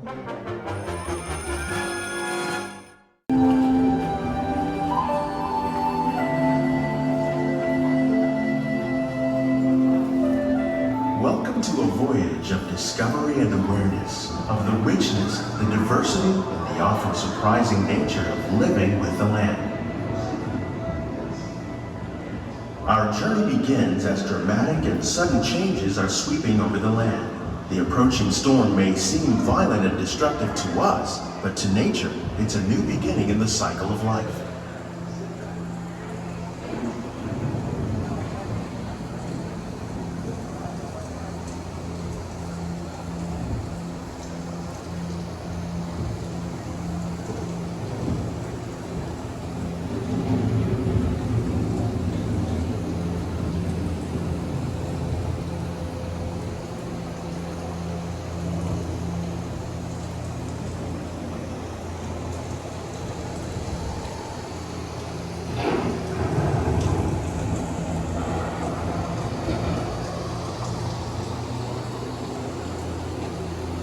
Welcome to a voyage of discovery and awareness of the richness, the diversity, and the often surprising nature of living with the land. Our journey begins as dramatic and sudden changes are sweeping over the land. The approaching storm may seem violent and destructive to us, but to nature, it's a new beginning in the cycle of life.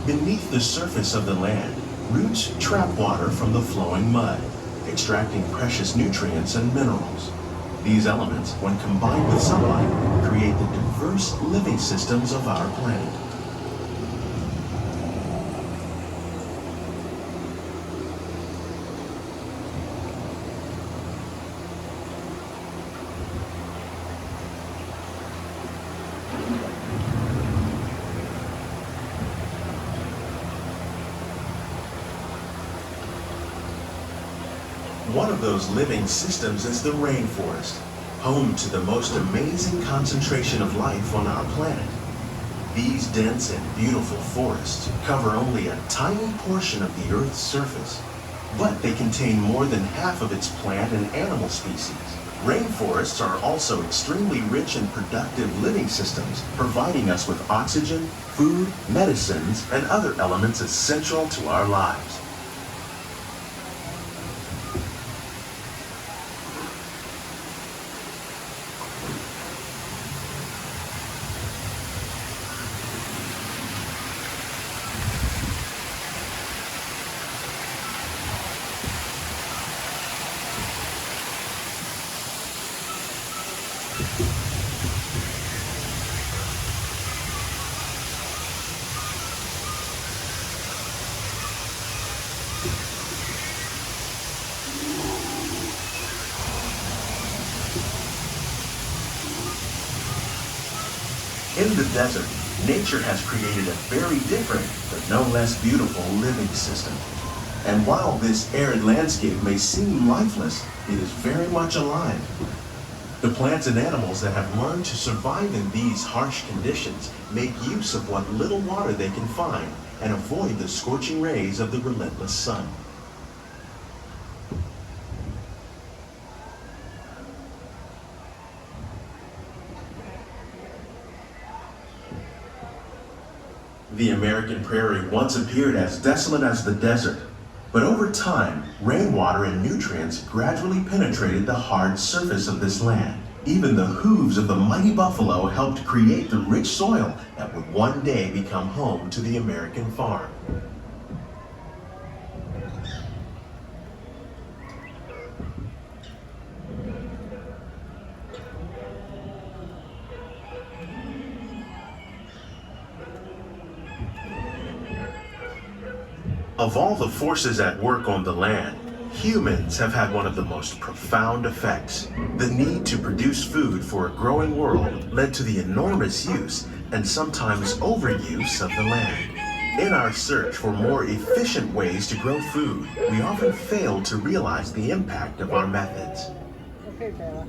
Beneath the surface of the land, roots trap water from the flowing mud, extracting precious nutrients and minerals. These elements, when combined with sunlight, create the diverse living systems of our planet. One of those living systems is the rainforest, home to the most amazing concentration of life on our planet. These dense and beautiful forests cover only a tiny portion of the Earth's surface, but they contain more than half of its plant and animal species. Rainforests are also extremely rich and productive living systems, providing us with oxygen, food, medicines, and other elements essential to our lives. In the desert, nature has created a very different, but no less beautiful living system. And while this arid landscape may seem lifeless, it is very much alive. The plants and animals that have learned to survive in these harsh conditions make use of what little water they can find and avoid the scorching rays of the relentless sun. The American prairie once appeared as desolate as the desert, but over time, rainwater and nutrients gradually penetrated the hard surface of this land. Even the hooves of the mighty buffalo helped create the rich soil that would one day become home to the American farm. Of all the forces at work on the land, humans have had one of the most profound effects. The need to produce food for a growing world led to the enormous use and sometimes overuse of the land. In our search for more efficient ways to grow food, we often fail to realize the impact of our methods. Okay, Taylor.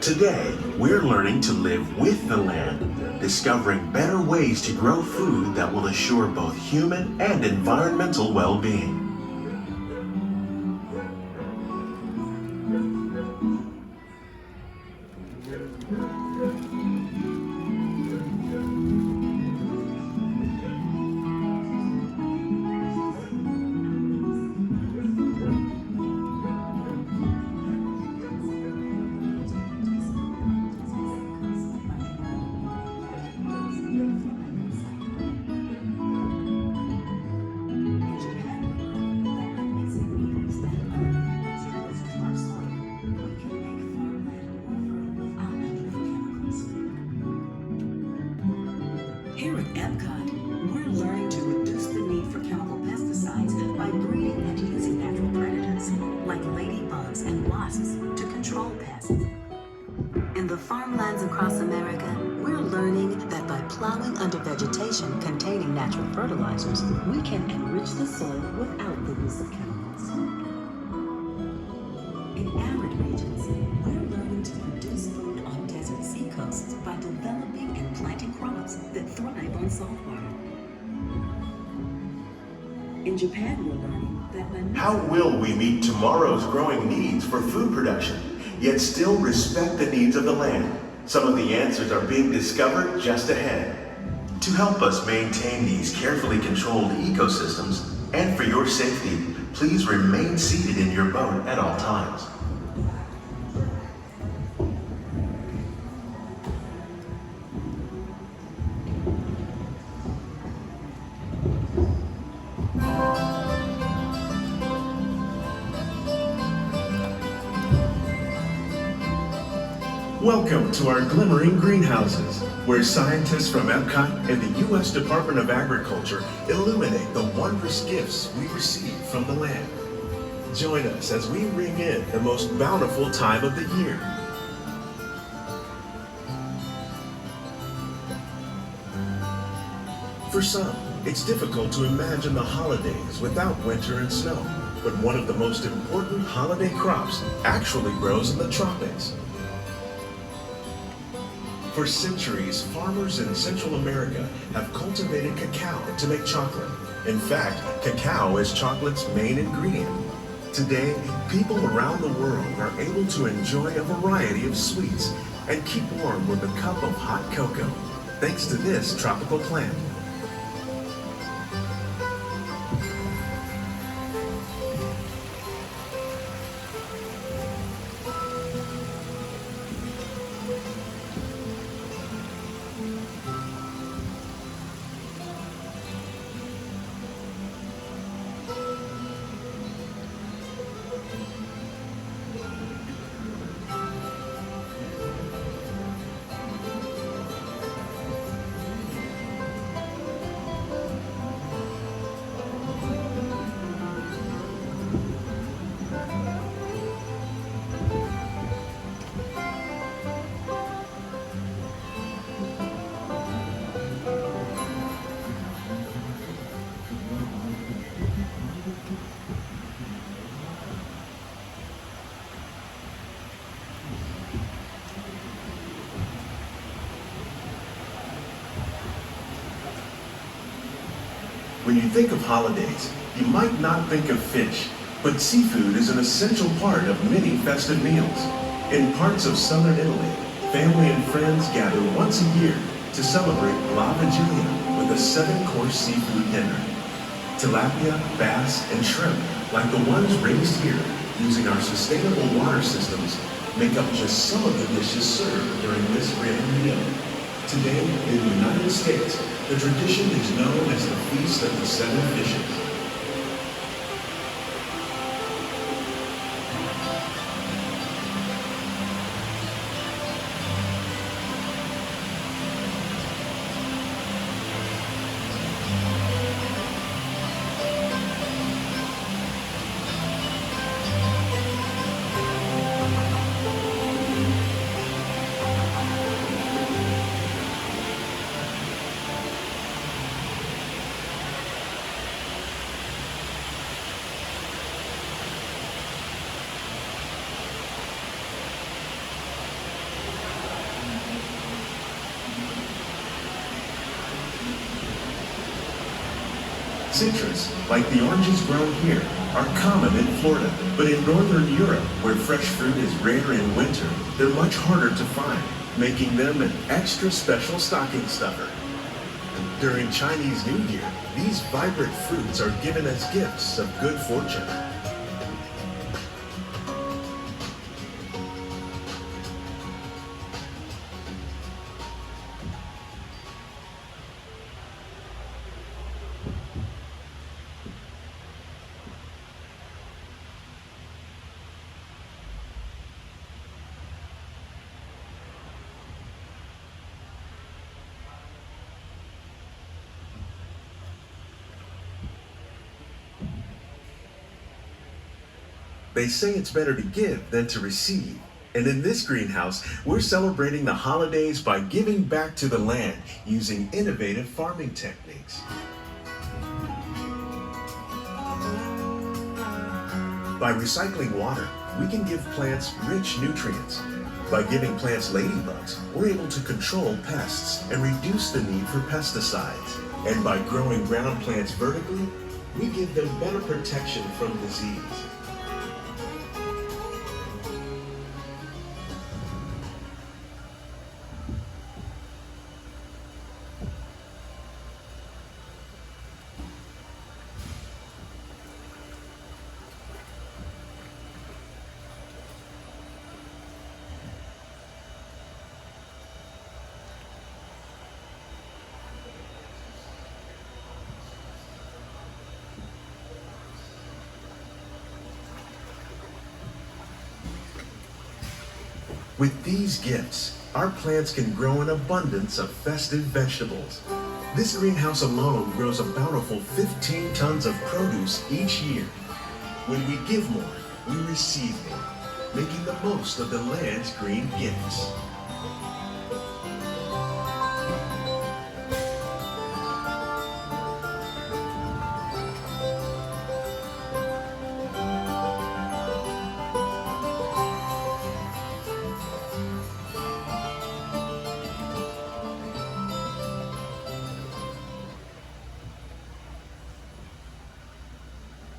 Today, we're learning to live with the land, discovering better ways to grow food that will assure both human and environmental well-being. like ladybugs and wasps to control pests. In the farmlands across America, we're learning that by plowing under vegetation containing natural fertilizers, we can enrich the soil without the use of chemicals. In arid regions, we're learning to produce food on desert seacoasts by developing and planting crops that thrive on salt water. In Japan, we're learning that by... How will we meet tomorrow's growing needs for food production, yet still respect the needs of the land? Some of the answers are being discovered just ahead. To help us maintain these carefully controlled ecosystems, and for your safety, please remain seated in your boat at all times. Welcome to our Glimmering Greenhouses, where scientists from EPCOT and the U.S. Department of Agriculture illuminate the wondrous gifts we receive from the land. Join us as we ring in the most bountiful time of the year. For some, it's difficult to imagine the holidays without winter and snow, but one of the most important holiday crops actually grows in the tropics. For centuries, farmers in Central America have cultivated cacao to make chocolate. In fact, cacao is chocolate's main ingredient. Today, people around the world are able to enjoy a variety of sweets and keep warm with a cup of hot cocoa, thanks to this tropical plant. When you think of holidays, you might not think of fish, but seafood is an essential part of many festive meals. In parts of southern Italy, family and friends gather once a year to celebrate La Vigilia with a 7-course seafood dinner. Tilapia, bass, and shrimp, like the ones raised here using our sustainable water systems, make up just some of the dishes served during this grand meal. Today, in the United States, the tradition is known as the Feast of the 7 Fishes. Citrus, like the oranges grown here, are common in Florida, but in northern Europe, where fresh fruit is rare in winter, they're much harder to find, making them an extra special stocking stuffer. During Chinese New Year, these vibrant fruits are given as gifts of good fortune. They say it's better to give than to receive. And in this greenhouse, we're celebrating the holidays by giving back to the land using innovative farming techniques. By recycling water, we can give plants rich nutrients. By giving plants ladybugs, we're able to control pests and reduce the need for pesticides. And by growing ground plants vertically, we give them better protection from disease. With these gifts, our plants can grow an abundance of festive vegetables. This greenhouse alone grows a bountiful 15 tons of produce each year. When we give more, we receive more, making the most of the land's green gifts.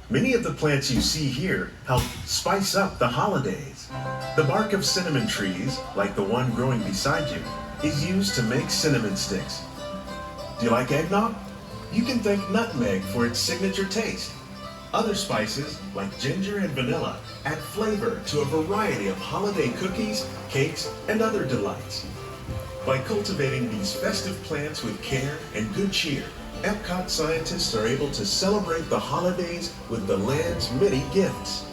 Many of the plants you see here help spice up the holidays. The bark of cinnamon trees, like the one growing beside you, is used to make cinnamon sticks. Do you like eggnog? You can thank nutmeg for its signature taste. Other spices, like ginger and vanilla, add flavor to a variety of holiday cookies, cakes, and other delights. By cultivating these festive plants with care and good cheer, EPCOT scientists are able to celebrate the holidays with the land's many gifts.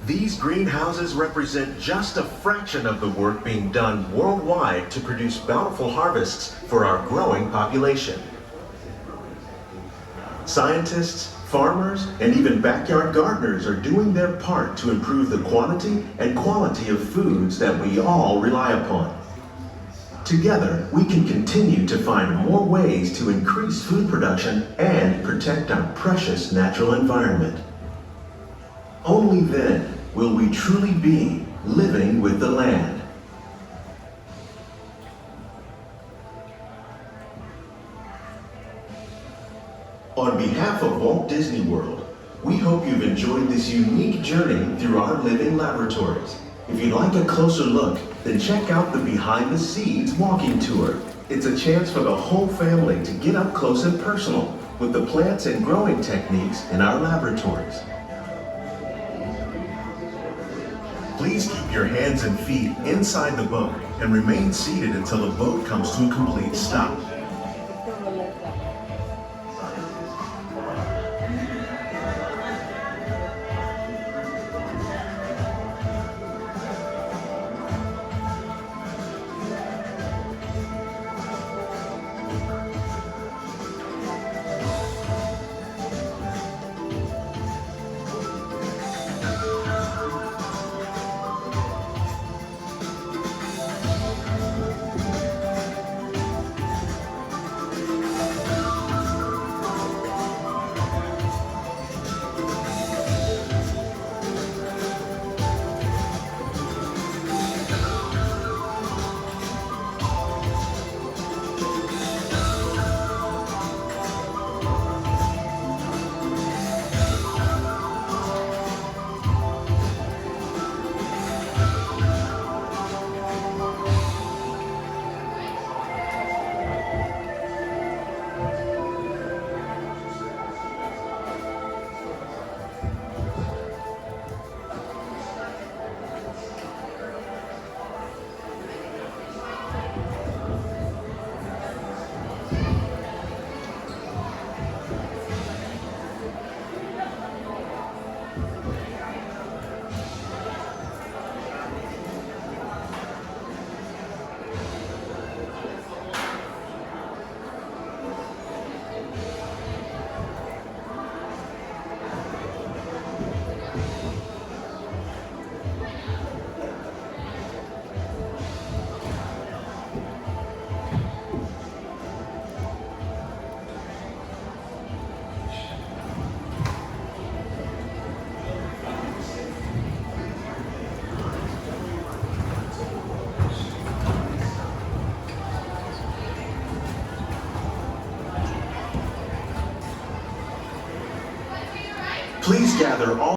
These greenhouses represent just a fraction of the work being done worldwide to produce bountiful harvests for our growing population. Scientists, farmers, and even backyard gardeners are doing their part to improve the quantity and quality of foods that we all rely upon. Together, we can continue to find more ways to increase food production and protect our precious natural environment. Only then will we truly be living with the land. On behalf of Walt Disney World, we hope you've enjoyed this unique journey through our living laboratories. If you'd like a closer look, then check out the Behind the Scenes walking tour. It's a chance for the whole family to get up close and personal with the plants and growing techniques in our laboratories. Please keep your hands and feet inside the boat and remain seated until the boat comes to a complete stop. Please gather all